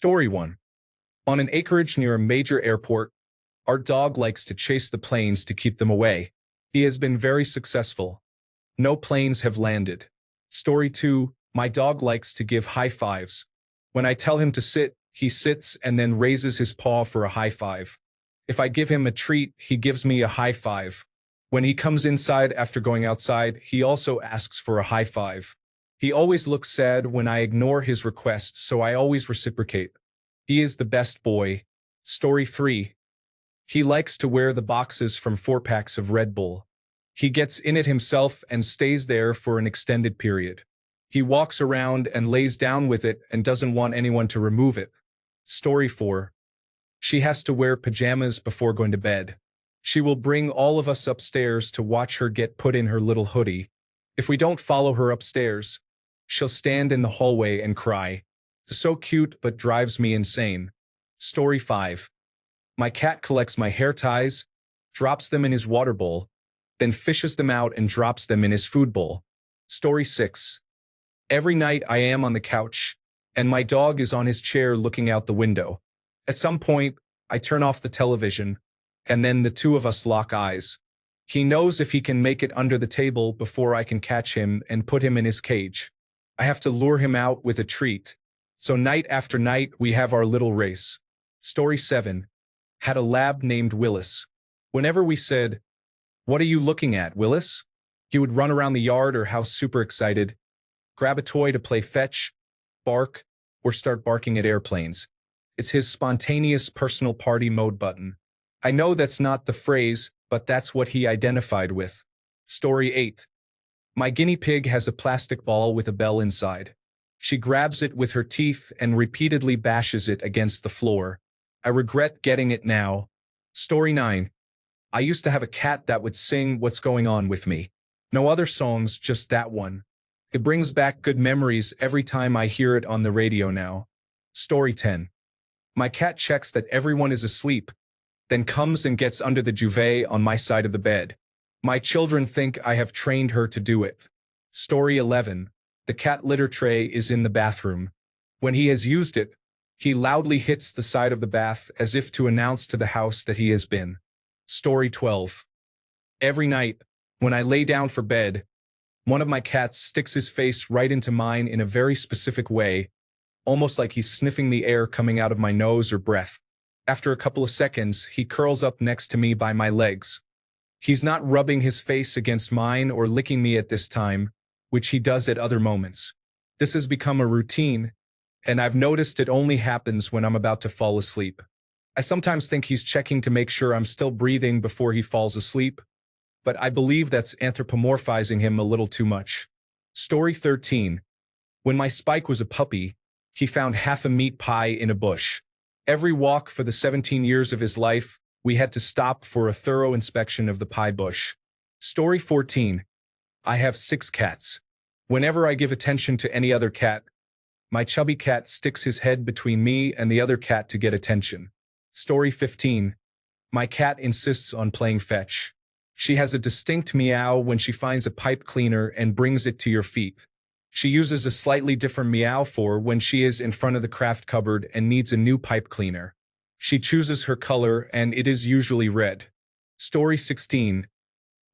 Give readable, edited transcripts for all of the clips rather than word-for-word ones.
Story 1. On an acreage near a major airport, our dog likes to chase the planes to keep them away. He has been very successful. No planes have landed. Story 2. My dog likes to give high fives. When I tell him to sit, he sits and then raises his paw for a high five. If I give him a treat, he gives me a high five. When he comes inside after going outside, he also asks for a high five. He always looks sad when I ignore his request, so I always reciprocate. He is the best boy. Story 3. He likes to wear the boxes from 4-packs of Red Bull. He gets in it himself and stays there for an extended period. He walks around and lays down with it and doesn't want anyone to remove it. Story 4. She has to wear pajamas before going to bed. She will bring all of us upstairs to watch her get put in her little hoodie. If we don't follow her upstairs, she'll stand in the hallway and cry. So cute but drives me insane. Story 5. My cat collects my hair ties, drops them in his water bowl, then fishes them out and drops them in his food bowl. Story 6. Every night I am on the couch, and my dog is on his chair looking out the window. At some point, I turn off the television, and then the two of us lock eyes. He knows if he can make it under the table before I can catch him and put him in his cage. I have to lure him out with a treat. So night after night, we have our little race. Story 7. Had a lab named Willis. Whenever we said, "What are you looking at, Willis?" he would run around the yard or house super excited, grab a toy to play fetch, bark, or start barking at airplanes. It's his spontaneous personal party mode button. I know that's not the phrase, but that's what he identified with. Story 8. My guinea pig has a plastic ball with a bell inside. She grabs it with her teeth and repeatedly bashes it against the floor. I regret getting it now. Story 9. I used to have a cat that would sing "What's Going On" with me. No other songs, just that one. It brings back good memories every time I hear it on the radio now. Story 10. My cat checks that everyone is asleep, then comes and gets under the duvet on my side of the bed. My children think I have trained her to do it. Story 11. The cat litter tray is in the bathroom. When he has used it, he loudly hits the side of the bath as if to announce to the house that he has been. Story 12. Every night, when I lay down for bed, one of my cats sticks his face right into mine in a very specific way, almost like he's sniffing the air coming out of my nose or breath. After a couple of seconds, he curls up next to me by my legs. He's not rubbing his face against mine or licking me at this time, which he does at other moments. This has become a routine, and I've noticed it only happens when I'm about to fall asleep. I sometimes think he's checking to make sure I'm still breathing before he falls asleep, but I believe that's anthropomorphizing him a little too much. Story 13. When my Spike was a puppy, he found half a meat pie in a bush. Every walk for the 17 years of his life, we had to stop for a thorough inspection of the pie bush. Story 14. I have 6 cats. Whenever I give attention to any other cat, my chubby cat sticks his head between me and the other cat to get attention. Story 15. My cat insists on playing fetch. She has a distinct meow when she finds a pipe cleaner and brings it to your feet. She uses a slightly different meow for when she is in front of the craft cupboard and needs a new pipe cleaner. She chooses her color and it is usually red. Story 16.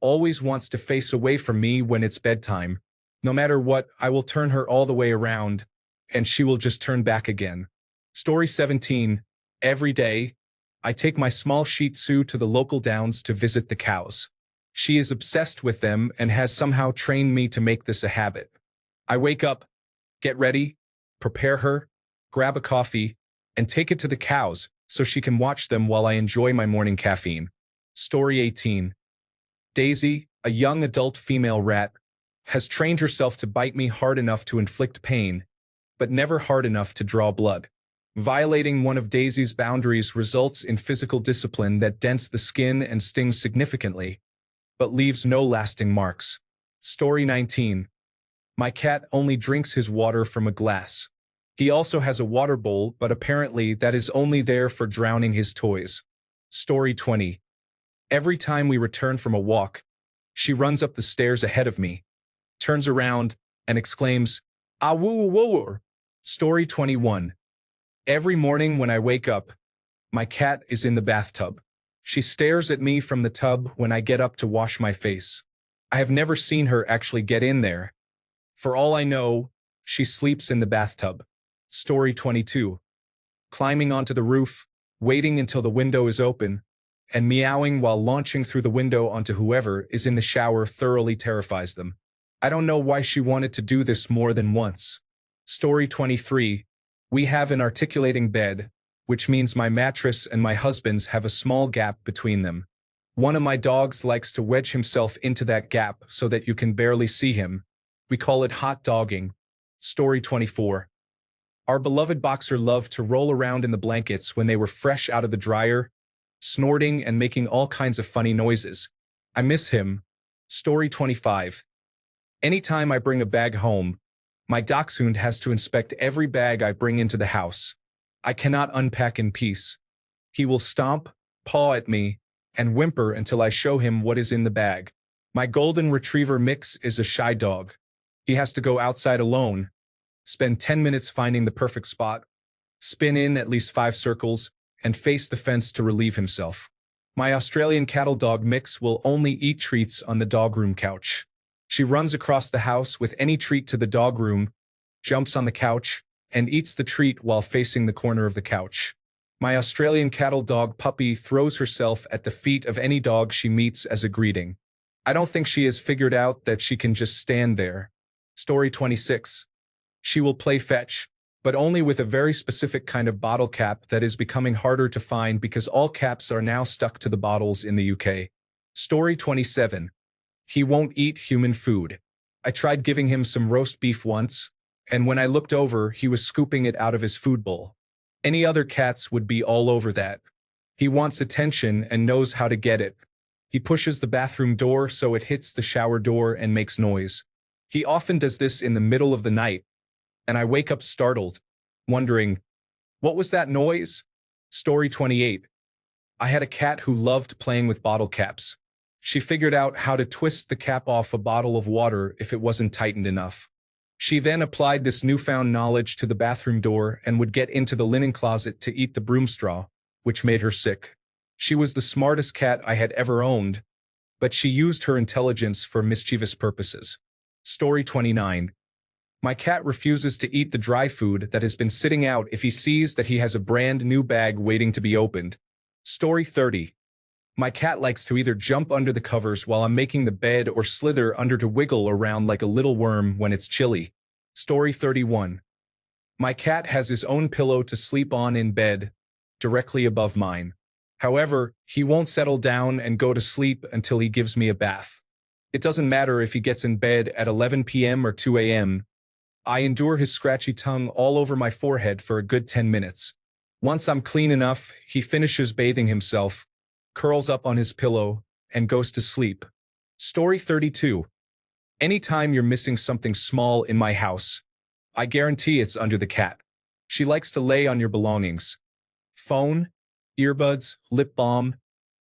Always wants to face away from me when it's bedtime. No matter what, I will turn her all the way around, and she will just turn back again. Story 17. Every day, I take my small Shih Tzu to the local downs to visit the cows. She is obsessed with them and has somehow trained me to make this a habit. I wake up, get ready, prepare her, grab a coffee, and take it to the cows so she can watch them while I enjoy my morning caffeine. Story 18. Daisy, a young adult female rat, has trained herself to bite me hard enough to inflict pain, but never hard enough to draw blood. Violating one of Daisy's boundaries results in physical discipline that dents the skin and stings significantly, but leaves no lasting marks. Story 19. My cat only drinks his water from a glass. He also has a water bowl, but apparently that is only there for drowning his toys. Story 20. Every time we return from a walk, she runs up the stairs ahead of me, turns around, and exclaims, "Ah woo woo woo." Story 21. Every morning when I wake up, my cat is in the bathtub. She stares at me from the tub when I get up to wash my face. I have never seen her actually get in there. For all I know, she sleeps in the bathtub. Story 22. Climbing onto the roof, waiting until the window is open, and meowing while launching through the window onto whoever is in the shower thoroughly terrifies them. I don't know why she wanted to do this more than once. Story 23. We have an articulating bed, which means my mattress and my husband's have a small gap between them. One of my dogs likes to wedge himself into that gap so that you can barely see him. We call it hot dogging. Story 24. Our beloved boxer loved to roll around in the blankets when they were fresh out of the dryer, snorting and making all kinds of funny noises. I miss him. Story 25. Anytime I bring a bag home, my dachshund has to inspect every bag I bring into the house. I cannot unpack in peace. He will stomp, paw at me, and whimper until I show him what is in the bag. My golden retriever Mix is a shy dog. He has to go outside alone, spend 10 minutes finding the perfect spot, spin in at least 5 circles, and face the fence to relieve himself. My Australian cattle dog Mix will only eat treats on the dog room couch. She runs across the house with any treat to the dog room, jumps on the couch, and eats the treat while facing the corner of the couch. My Australian cattle dog Puppy throws herself at the feet of any dog she meets as a greeting. I don't think she has figured out that she can just stand there. Story 26. She will play fetch, but only with a very specific kind of bottle cap that is becoming harder to find because all caps are now stuck to the bottles in the UK. Story 27. He won't eat human food. I tried giving him some roast beef once, and when I looked over, he was scooping it out of his food bowl. Any other cats would be all over that. He wants attention and knows how to get it. He pushes the bathroom door so it hits the shower door and makes noise. He often does this in the middle of the night, and I wake up startled, wondering, what was that noise? Story 28. I had a cat who loved playing with bottle caps. She figured out how to twist the cap off a bottle of water if it wasn't tightened enough. She then applied this newfound knowledge to the bathroom door and would get into the linen closet to eat the broom straw, which made her sick. She was the smartest cat I had ever owned, but she used her intelligence for mischievous purposes. Story 29. My cat refuses to eat the dry food that has been sitting out if he sees that he has a brand new bag waiting to be opened. Story 30. My cat likes to either jump under the covers while I'm making the bed or slither under to wiggle around like a little worm when it's chilly. Story 31. My cat has his own pillow to sleep on in bed, directly above mine. However, he won't settle down and go to sleep until he gives me a bath. It doesn't matter if he gets in bed at 11 p.m. or 2 a.m. I endure his scratchy tongue all over my forehead for a good 10 minutes. Once I'm clean enough, he finishes bathing himself, curls up on his pillow, and goes to sleep. Story 32. Anytime you're missing something small in my house, I guarantee it's under the cat. She likes to lay on your belongings. Phone, earbuds, lip balm,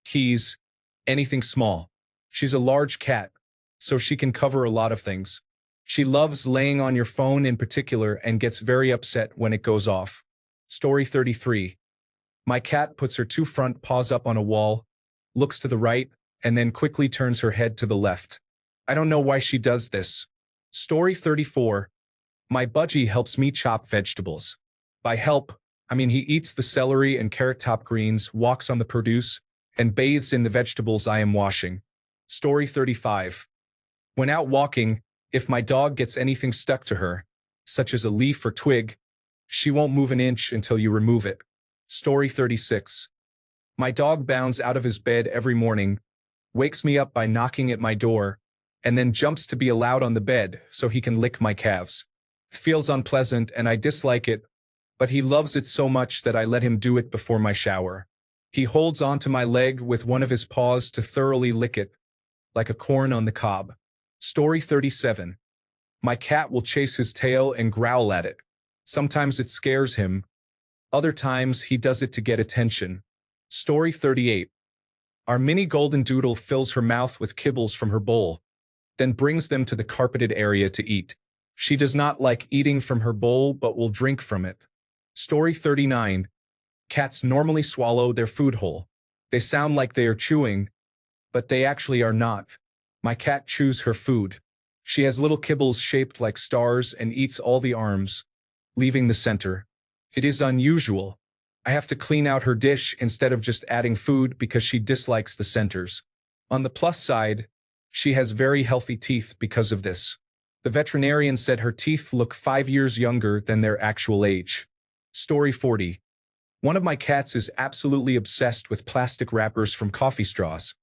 keys, anything small. She's a large cat, so she can cover a lot of things. She loves laying on your phone in particular and gets very upset when it goes off. Story 33. My cat puts her 2 front paws up on a wall, looks to the right, and then quickly turns her head to the left. I don't know why she does this. Story 34. My budgie helps me chop vegetables. By help, I mean he eats the celery and carrot top greens, walks on the produce, and bathes in the vegetables I am washing. Story 35. When out walking, if my dog gets anything stuck to her, such as a leaf or twig, she won't move an inch until you remove it. Story 36. My dog bounds out of his bed every morning, wakes me up by knocking at my door, and then jumps to be allowed on the bed so he can lick my calves. It feels unpleasant and I dislike it, but he loves it so much that I let him do it before my shower. He holds onto my leg with one of his paws to thoroughly lick it, like a corn on the cob. Story 37. My cat will chase his tail and growl at it. Sometimes it scares him. Other times he does it to get attention. Story 38. Our mini golden doodle fills her mouth with kibbles from her bowl, then brings them to the carpeted area to eat. She does not like eating from her bowl but will drink from it. Story 39. Cats normally swallow their food whole. They sound like they are chewing, but they actually are not. My cat chews her food. She has little kibbles shaped like stars and eats all the arms, leaving the center. It is unusual. I have to clean out her dish instead of just adding food because she dislikes the centers. On the plus side, she has very healthy teeth because of this. The veterinarian said her teeth look 5 years younger than their actual age. Story 40. One of my cats is absolutely obsessed with plastic wrappers from coffee straws.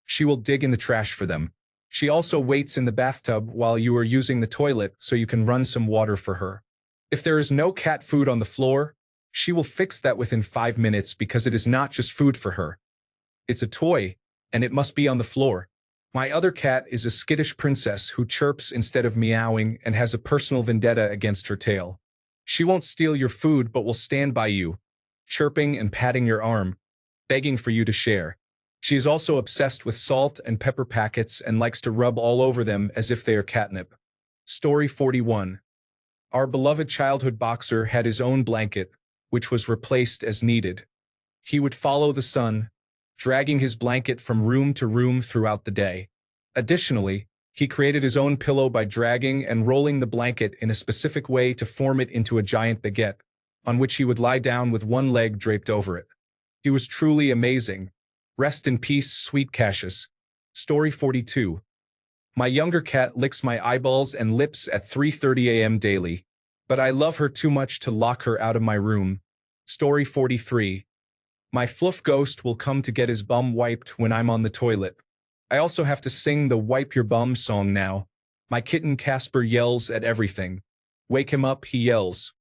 She will dig in the trash for them. She also waits in the bathtub while you are using the toilet so you can run some water for her. If there is no cat food on the floor, she will fix that within 5 minutes because it is not just food for her. It's a toy, and it must be on the floor. My other cat is a skittish princess who chirps instead of meowing and has a personal vendetta against her tail. She won't steal your food but will stand by you, chirping and patting your arm, begging for you to share. She is also obsessed with salt and pepper packets and likes to rub all over them as if they are catnip. Story 41. Our beloved childhood boxer had his own blanket, which was replaced as needed. He would follow the sun, dragging his blanket from room to room throughout the day. Additionally, he created his own pillow by dragging and rolling the blanket in a specific way to form it into a giant baguette, on which he would lie down with one leg draped over it. He was truly amazing. Rest in peace, sweet Cassius. Story 42. My younger cat licks my eyeballs and lips at 3:30 a.m. daily, but I love her too much to lock her out of my room. Story 43. My fluff ghost will come to get his bum wiped when I'm on the toilet. I also have to sing the wipe your bum song now. My kitten Casper yells at everything. Wake him up, he yells.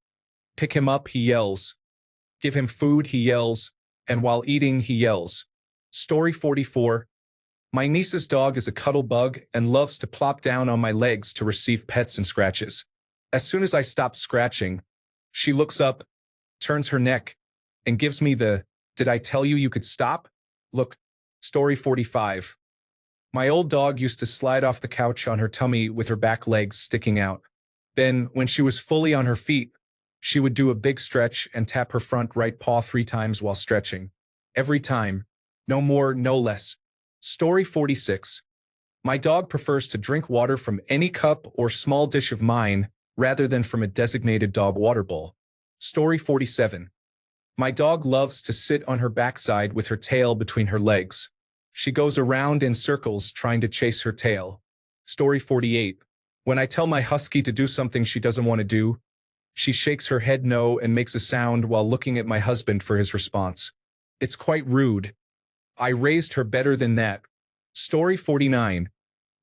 Pick him up, he yells. Give him food, he yells. And while eating, he yells. Story 44. My niece's dog is a cuddle bug and loves to plop down on my legs to receive pets and scratches. As soon as I stop scratching, she looks up, turns her neck, and gives me the, "Did I tell you you could stop?" look. Story 45. My old dog used to slide off the couch on her tummy with her back legs sticking out. Then, when she was fully on her feet, she would do a big stretch and tap her front right paw 3 times while stretching. Every time. No more, no less. Story 46. My dog prefers to drink water from any cup or small dish of mine rather than from a designated dog water bowl. Story 47. My dog loves to sit on her backside with her tail between her legs. She goes around in circles trying to chase her tail. Story 48. When I tell my husky to do something she doesn't want to do, she shakes her head no and makes a sound while looking at my husband for his response. It's quite rude. I raised her better than that. Story 49.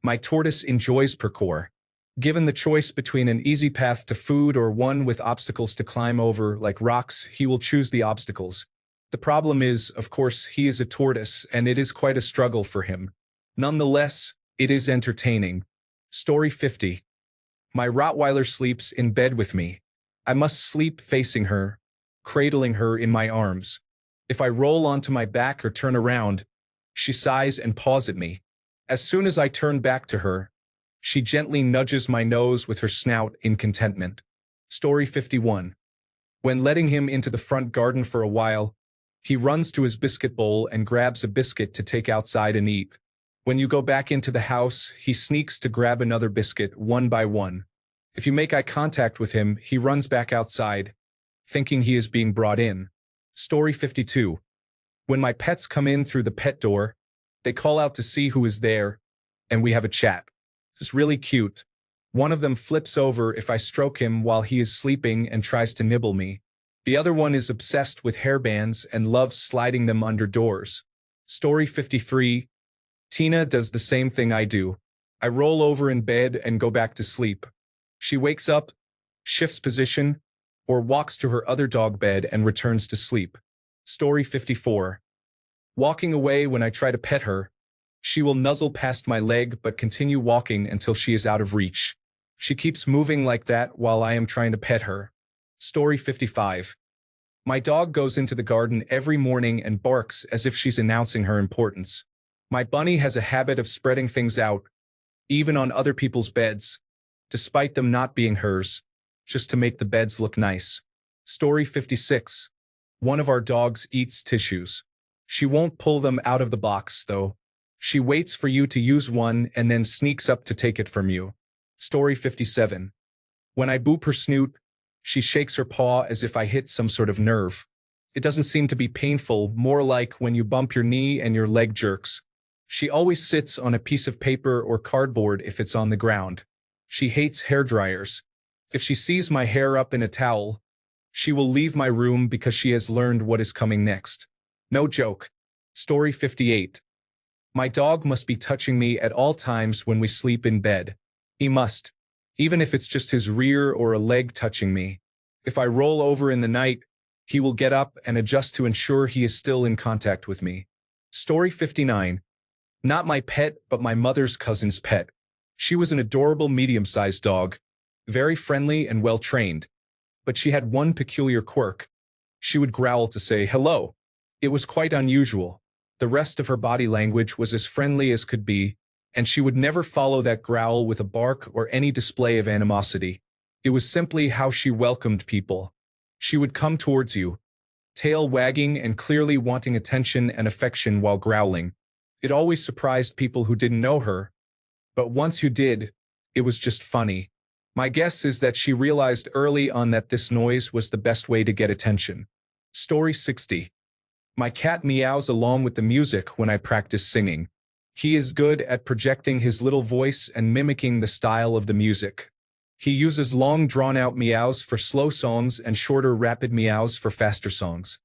My tortoise enjoys parkour. Given the choice between an easy path to food or one with obstacles to climb over, like rocks, he will choose the obstacles. The problem is, of course, he is a tortoise, and it is quite a struggle for him. Nonetheless, it is entertaining. Story 50. My Rottweiler sleeps in bed with me. I must sleep facing her, cradling her in my arms. If I roll onto my back or turn around, she sighs and paws at me. As soon as I turn back to her, she gently nudges my nose with her snout in contentment. Story 51. When letting him into the front garden for a while, he runs to his biscuit bowl and grabs a biscuit to take outside and eat. When you go back into the house, he sneaks to grab another biscuit one by one. If you make eye contact with him, he runs back outside, thinking he is being brought in. Story 52. When my pets come in through the pet door, they call out to see who is there, and we have a chat. It's really cute. One of them flips over if I stroke him while he is sleeping and tries to nibble me. The other one is obsessed with hairbands and loves sliding them under doors. Story 53. Tina does the same thing I do. I roll over in bed and go back to sleep. She wakes up, shifts position, or walks to her other dog bed and returns to sleep. Story 54. Walking away when I try to pet her, she will nuzzle past my leg but continue walking until she is out of reach. She keeps moving like that while I am trying to pet her. Story 55. My dog goes into the garden every morning and barks as if she's announcing her importance. My bunny has a habit of spreading things out, even on other people's beds, despite them not being hers, just to make the beds look nice. Story 56. One of our dogs eats tissues. She won't pull them out of the box, though. She waits for you to use one and then sneaks up to take it from you. Story 57. When I boop her snoot, she shakes her paw as if I hit some sort of nerve. It doesn't seem to be painful, more like when you bump your knee and your leg jerks. She always sits on a piece of paper or cardboard if it's on the ground. She hates hair dryers. If she sees my hair up in a towel, she will leave my room because she has learned what is coming next. No joke. Story 58. My dog must be touching me at all times when we sleep in bed. He must. Even if it's just his rear or a leg touching me. If I roll over in the night, he will get up and adjust to ensure he is still in contact with me. Story 59. Not my pet, but my mother's cousin's pet. She was an adorable medium-sized dog, very friendly and well-trained. But she had one peculiar quirk. She would growl to say hello. It was quite unusual. The rest of her body language was as friendly as could be, and she would never follow that growl with a bark or any display of animosity. It was simply how she welcomed people. She would come towards you, tail wagging and clearly wanting attention and affection while growling. It always surprised people who didn't know her, but once you did, it was just funny. My guess is that she realized early on that this noise was the best way to get attention. Story 60. My cat meows along with the music when I practice singing. He is good at projecting his little voice and mimicking the style of the music. He uses long drawn-out meows for slow songs and shorter rapid meows for faster songs.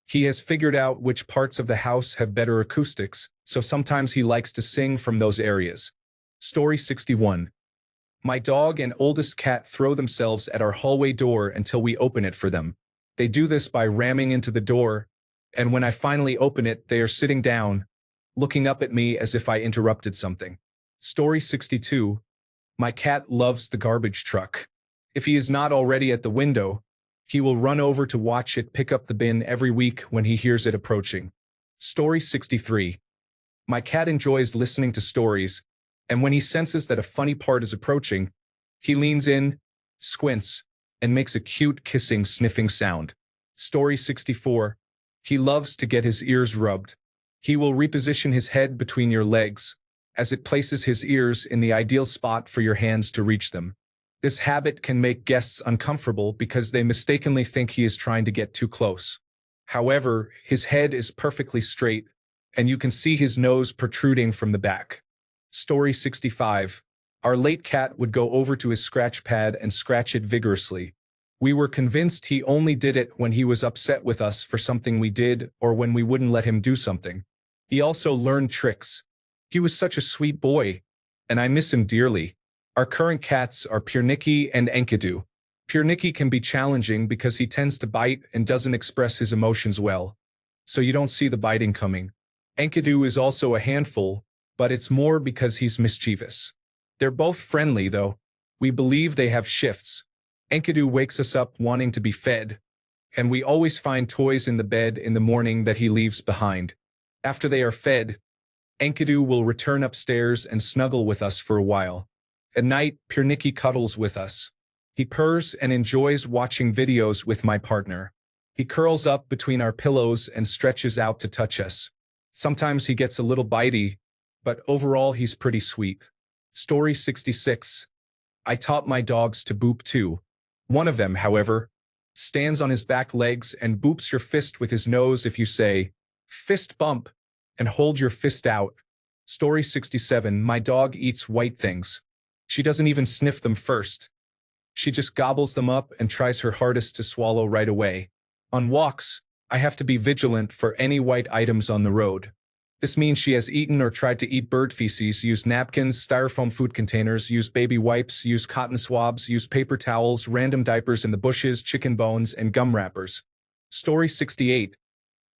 He has figured out which parts of the house have better acoustics, so sometimes he likes to sing from those areas. Story 61. My dog and oldest cat throw themselves at our hallway door until we open it for them. They do this by ramming into the door, and when I finally open it, they are sitting down, looking up at me as if I interrupted something. Story 62. My cat loves the garbage truck. If he is not already at the window, he will run over to watch it pick up the bin every week when he hears it approaching. Story 63. My cat enjoys listening to stories, and when he senses that a funny part is approaching, he leans in, squints, and makes a cute kissing sniffing sound. Story 64. He loves to get his ears rubbed. He will reposition his head between your legs, as it places his ears in the ideal spot for your hands to reach them. This habit can make guests uncomfortable because they mistakenly think he is trying to get too close. However, his head is perfectly straight, and you can see his nose protruding from the back. Story 65. Our late cat would go over to his scratch pad and scratch it vigorously. We were convinced he only did it when he was upset with us for something we did or when we wouldn't let him do something. He also learned tricks. He was such a sweet boy, and I miss him dearly. Our current cats are Piernicki and Enkidu. Piernicki can be challenging because he tends to bite and doesn't express his emotions well, so you don't see the biting coming. Enkidu is also a handful, but it's more because he's mischievous. They're both friendly, though. We believe they have shifts. Enkidu wakes us up wanting to be fed, and we always find toys in the bed in the morning that he leaves behind. After they are fed, Enkidu will return upstairs and snuggle with us for a while. At night, Piernicki cuddles with us. He purrs and enjoys watching videos with my partner. He curls up between our pillows and stretches out to touch us. Sometimes he gets a little bitey, but overall he's pretty sweet. Story 66. I taught my dogs to boop too. One of them, however, stands on his back legs and boops your fist with his nose if you say, "Fist bump," and hold your fist out. Story 67. My dog eats white things. She doesn't even sniff them first. She just gobbles them up and tries her hardest to swallow right away. On walks, I have to be vigilant for any white items on the road. This means she has eaten or tried to eat bird feces, used napkins, styrofoam food containers, used baby wipes, used cotton swabs, used paper towels, random diapers in the bushes, chicken bones, and gum wrappers. Story 68.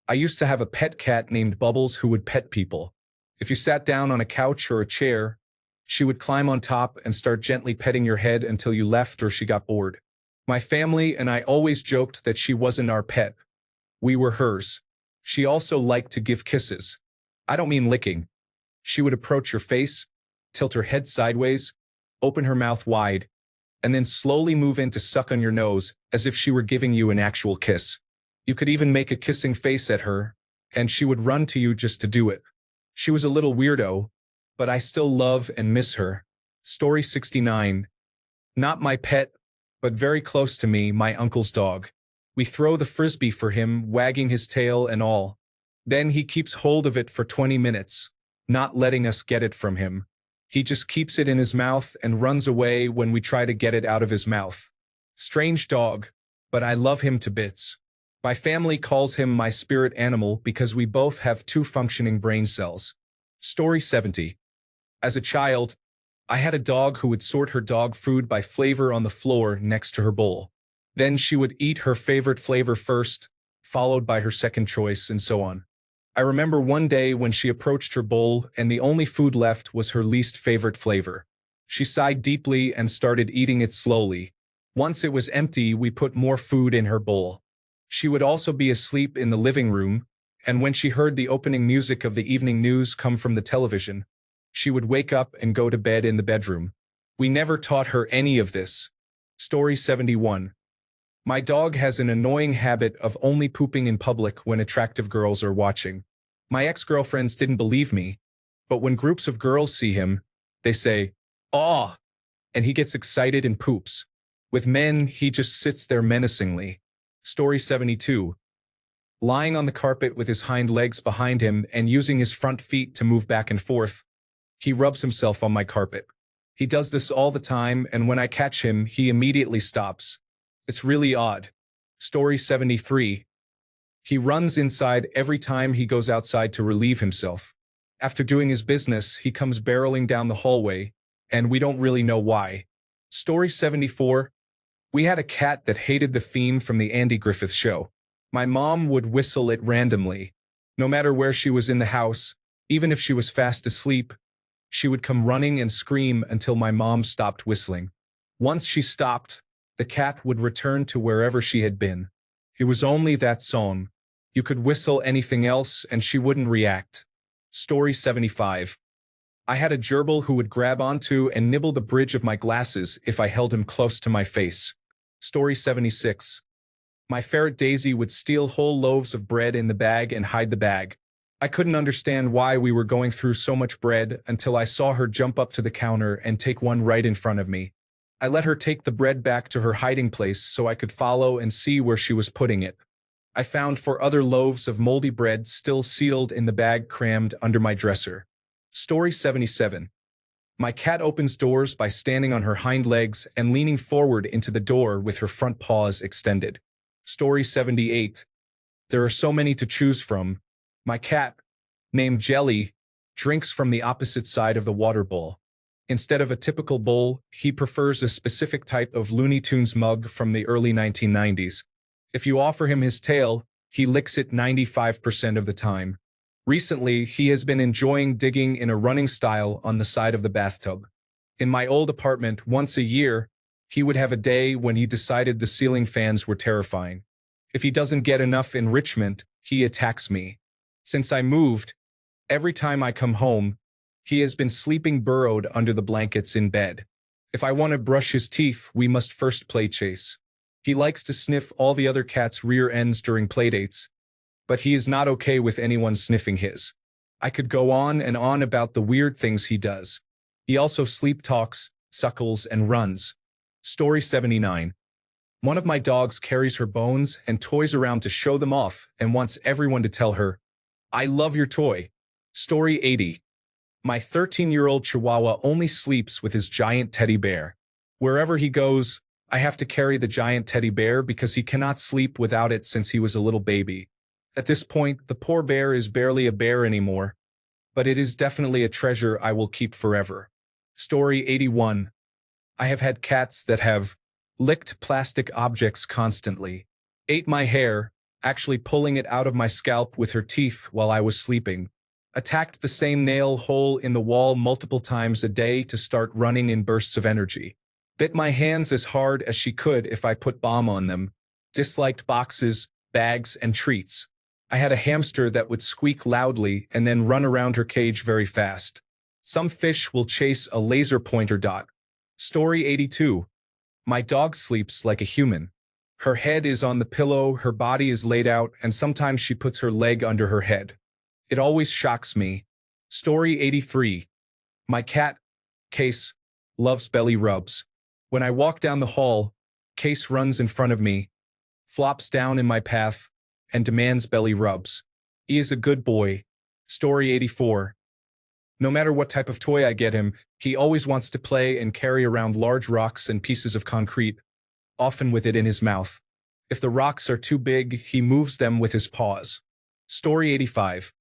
I used to have a pet cat named Bubbles who would pet people. If you sat down on a couch or a chair, she would climb on top and start gently petting your head until you left or she got bored. My family and I always joked that she wasn't our pet. We were hers. She also liked to give kisses. I don't mean licking. She would approach your face, tilt her head sideways, open her mouth wide, and then slowly move in to suck on your nose as if she were giving you an actual kiss. You could even make a kissing face at her, and she would run to you just to do it. She was a little weirdo, but I still love and miss her. Story 69. Not my pet, but very close to me, my uncle's dog. We throw the frisbee for him, wagging his tail and all. Then he keeps hold of it for 20 minutes, not letting us get it from him. He just keeps it in his mouth and runs away when we try to get it out of his mouth. Strange dog, but I love him to bits. My family calls him my spirit animal because we both have 2 functioning brain cells. Story 70. As a child, I had a dog who would sort her dog food by flavor on the floor next to her bowl. Then she would eat her favorite flavor first, followed by her second choice, and so on. I remember one day when she approached her bowl and the only food left was her least favorite flavor. She sighed deeply and started eating it slowly. Once it was empty, we put more food in her bowl. She would also be asleep in the living room, and when she heard the opening music of the evening news come from the television, she would wake up and go to bed in the bedroom. We never taught her any of this. Story 71. My dog has an annoying habit of only pooping in public when attractive girls are watching. My ex-girlfriends didn't believe me, but when groups of girls see him, they say, "Aw," and he gets excited and poops. With men, he just sits there menacingly. Story 72. Lying on the carpet with his hind legs behind him and using his front feet to move back and forth, he rubs himself on my carpet. He does this all the time, and when I catch him, he immediately stops. It's really odd. Story 73. He runs inside every time he goes outside to relieve himself. After doing his business, he comes barreling down the hallway, and we don't really know why. Story 74. We had a cat that hated the theme from the Andy Griffith Show. My mom would whistle it randomly. No matter where she was in the house, even if she was fast asleep, she would come running and scream until my mom stopped whistling. Once she stopped, the cat would return to wherever she had been. It was only that song. You could whistle anything else and she wouldn't react. Story 75. I had a gerbil who would grab onto and nibble the bridge of my glasses if I held him close to my face. Story 76. My ferret Daisy would steal whole loaves of bread in the bag and hide the bag. I couldn't understand why we were going through so much bread until I saw her jump up to the counter and take one right in front of me. I let her take the bread back to her hiding place so I could follow and see where she was putting it. I found 4 other loaves of moldy bread still sealed in the bag crammed under my dresser. Story 77. My cat opens doors by standing on her hind legs and leaning forward into the door with her front paws extended. Story 78. There are so many to choose from. My cat, named Jelly, drinks from the opposite side of the water bowl. Instead of a typical bowl, he prefers a specific type of Looney Tunes mug from the early 1990s. If you offer him his tail, he licks it 95% of the time. Recently, he has been enjoying digging in a running style on the side of the bathtub. In my old apartment, once a year, he would have a day when he decided the ceiling fans were terrifying. If he doesn't get enough enrichment, he attacks me. Since I moved, every time I come home, he has been sleeping burrowed under the blankets in bed. If I want to brush his teeth, we must first play chase. He likes to sniff all the other cats' rear ends during playdates, but he is not okay with anyone sniffing his. I could go on and on about the weird things he does. He also sleep talks, suckles, and runs. Story 79. One of my dogs carries her bones and toys around to show them off and wants everyone to tell her, "I love your toy." Story 80. My 13-year-old Chihuahua only sleeps with his giant teddy bear. Wherever he goes, I have to carry the giant teddy bear because he cannot sleep without it since he was a little baby. At this point, the poor bear is barely a bear anymore, but it is definitely a treasure I will keep forever. Story 81. I have had cats that have licked plastic objects constantly, ate my hair, actually pulling it out of my scalp with her teeth while I was sleeping, attacked the same nail hole in the wall multiple times a day to start running in bursts of energy, bit my hands as hard as she could if I put balm on them, disliked boxes, bags, and treats. I had a hamster that would squeak loudly and then run around her cage very fast. Some fish will chase a laser pointer dot. Story 82. My dog sleeps like a human. Her head is on the pillow, her body is laid out, and sometimes she puts her leg under her head. It always shocks me. Story 83. My cat, Case, loves belly rubs. When I walk down the hall, Case runs in front of me, flops down in my path, and demands belly rubs. He is a good boy. Story 84. No matter what type of toy I get him, he always wants to play and carry around large rocks and pieces of concrete, often with it in his mouth. If the rocks are too big, he moves them with his paws. Story 85.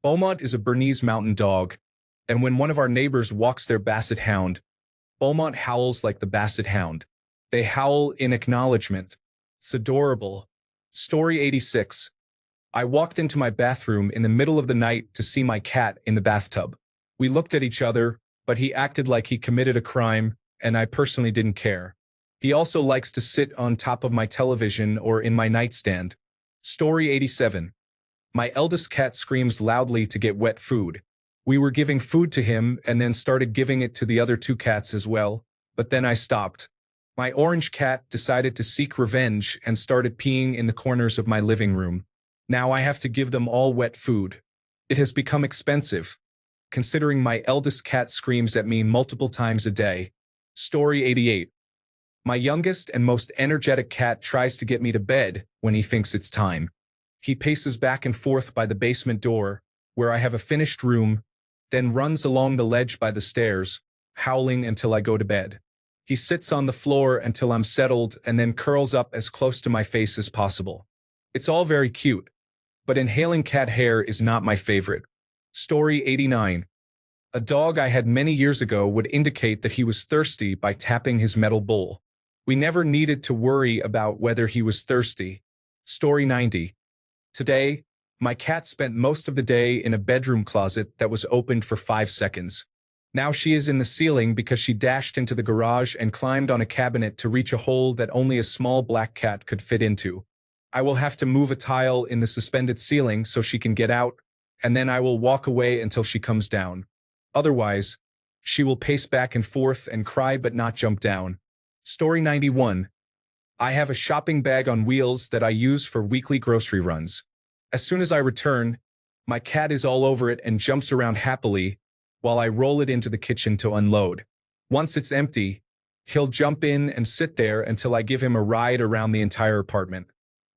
Beaumont is a Bernese mountain dog, and when one of our neighbors walks their basset hound, Beaumont howls like the basset hound. They howl in acknowledgement. It's adorable. Story 86. I walked into my bathroom in the middle of the night to see my cat in the bathtub. We looked at each other, but he acted like he committed a crime, and I personally didn't care. He also likes to sit on top of my television or in my nightstand. Story 87. My eldest cat screams loudly to get wet food. We were giving food to him and then started giving it to the other two cats as well, but then I stopped. My orange cat decided to seek revenge and started peeing in the corners of my living room. Now I have to give them all wet food. It has become expensive, considering my eldest cat screams at me multiple times a day. Story 88. My youngest and most energetic cat tries to get me to bed when he thinks it's time. He paces back and forth by the basement door, where I have a finished room, then runs along the ledge by the stairs, howling until I go to bed. He sits on the floor until I'm settled and then curls up as close to my face as possible. It's all very cute, but inhaling cat hair is not my favorite. Story 89. A dog I had many years ago would indicate that he was thirsty by tapping his metal bowl. We never needed to worry about whether he was thirsty. Story 90. Today, my cat spent most of the day in a bedroom closet that was opened for 5 seconds. Now she is in the ceiling because she dashed into the garage and climbed on a cabinet to reach a hole that only a small black cat could fit into. I will have to move a tile in the suspended ceiling so she can get out, and then I will walk away until she comes down. Otherwise, she will pace back and forth and cry but not jump down. Story 91. I have a shopping bag on wheels that I use for weekly grocery runs. As soon as I return, my cat is all over it and jumps around happily while I roll it into the kitchen to unload. Once it's empty, he'll jump in and sit there until I give him a ride around the entire apartment.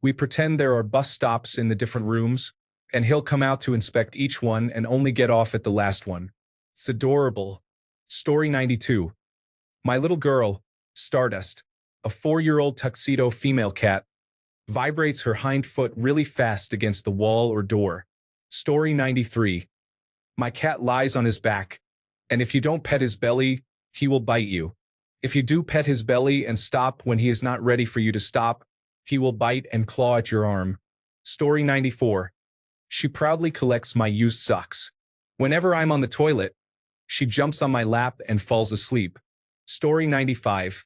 We pretend there are bus stops in the different rooms, and he'll come out to inspect each one and only get off at the last one. It's adorable. Story 92. My little girl, Stardust, a 4-year-old tuxedo female cat, vibrates her hind foot really fast against the wall or door. Story 93. My cat lies on his back, and if you don't pet his belly, he will bite you. If you do pet his belly and stop when he is not ready for you to stop, he will bite and claw at your arm. Story 94. She proudly collects my used socks. Whenever I'm on the toilet, she jumps on my lap and falls asleep. Story 95.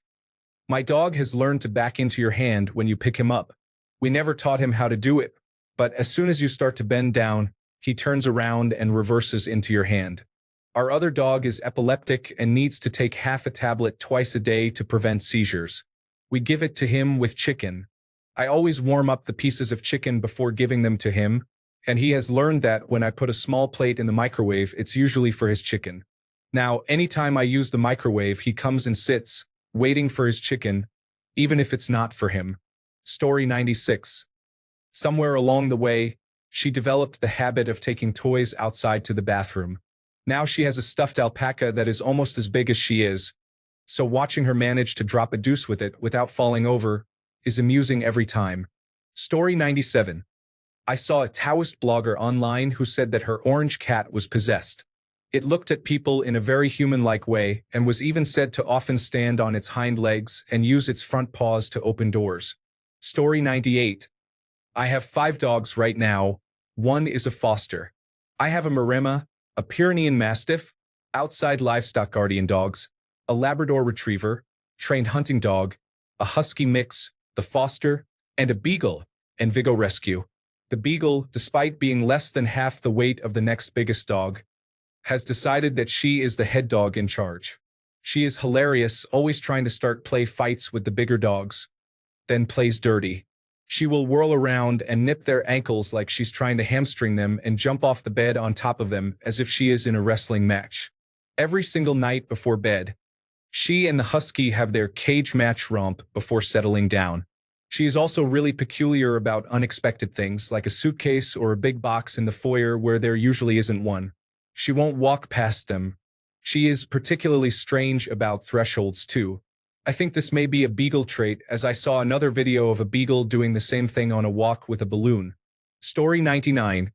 My dog has learned to back into your hand when you pick him up. We never taught him how to do it, but as soon as you start to bend down, he turns around and reverses into your hand. Our other dog is epileptic and needs to take half a tablet twice a day to prevent seizures. We give it to him with chicken. I always warm up the pieces of chicken before giving them to him, and he has learned that when I put a small plate in the microwave, it's usually for his chicken. Now, anytime I use the microwave, he comes and sits, waiting for his chicken, even if it's not for him. Story 96. Somewhere along the way, she developed the habit of taking toys outside to the bathroom. Now she has a stuffed alpaca that is almost as big as she is, so watching her manage to drop a deuce with it without falling over is amusing every time. Story 97. I saw a Taoist blogger online who said that her orange cat was possessed. It looked at people in a very human-like way and was even said to often stand on its hind legs and use its front paws to open doors. Story 98. I have 5 dogs right now. One is a foster. I have a Maremma, a Pyrenean Mastiff, outside livestock guardian dogs, a Labrador Retriever, trained hunting dog, a Husky mix, the foster, and a Beagle, and Vigo Rescue. The Beagle, despite being less than half the weight of the next biggest dog, has decided that she is the head dog in charge. She is hilarious, always trying to start play fights with the bigger dogs, then plays dirty. She will whirl around and nip their ankles like she's trying to hamstring them and jump off the bed on top of them as if she is in a wrestling match. Every single night before bed, she and the husky have their cage match romp before settling down. She is also really peculiar about unexpected things, like a suitcase or a big box in the foyer where there usually isn't one. She won't walk past them. She is particularly strange about thresholds too. I think this may be a beagle trait, as I saw another video of a beagle doing the same thing on a walk with a balloon. Story 99.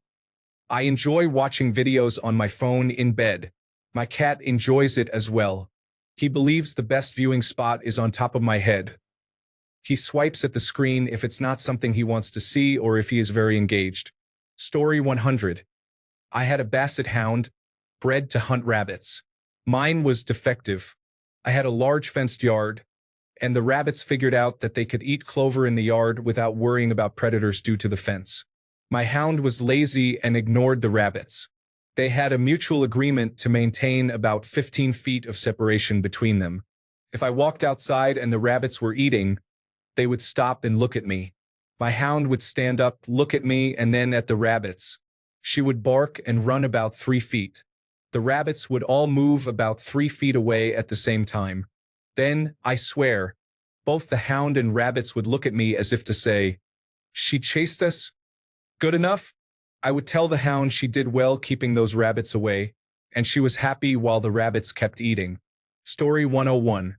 I enjoy watching videos on my phone in bed. My cat enjoys it as well. He believes the best viewing spot is on top of my head. He swipes at the screen if it's not something he wants to see or if he is very engaged. Story 100. I had a basset hound, bred to hunt rabbits. Mine was defective. I had a large fenced yard, and the rabbits figured out that they could eat clover in the yard without worrying about predators due to the fence. My hound was lazy and ignored the rabbits. They had a mutual agreement to maintain about 15 feet of separation between them. If I walked outside and the rabbits were eating, they would stop and look at me. My hound would stand up, look at me, and then at the rabbits. She would bark and run about 3 feet. The rabbits would all move about 3 feet away at the same time. Then, I swear, both the hound and rabbits would look at me as if to say, "She chased us? Good enough?" I would tell the hound she did well keeping those rabbits away, and she was happy while the rabbits kept eating. Story 101.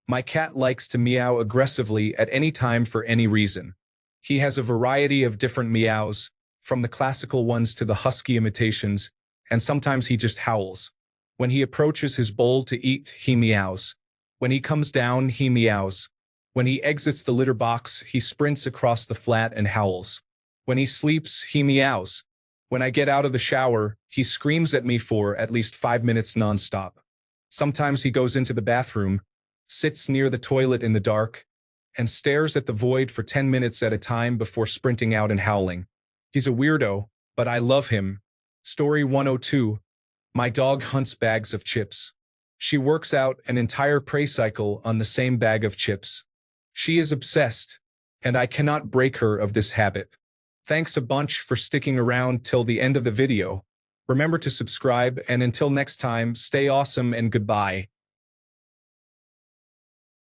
My cat likes to meow aggressively at any time for any reason. He has a variety of different meows, from the classical ones to the husky imitations, and sometimes he just howls. When he approaches his bowl to eat, he meows. When he comes down, he meows. When he exits the litter box, he sprints across the flat and howls. When he sleeps, he meows. When I get out of the shower, he screams at me for at least 5 minutes nonstop. Sometimes he goes into the bathroom, sits near the toilet in the dark, and stares at the void for 10 minutes at a time before sprinting out and howling. He's a weirdo, but I love him. Story 102. My dog hunts bags of chips. She works out an entire prey cycle on the same bag of chips. She is obsessed, and I cannot break her of this habit. Thanks a bunch for sticking around till the end of the video. Remember to subscribe, and until next time, stay awesome and goodbye.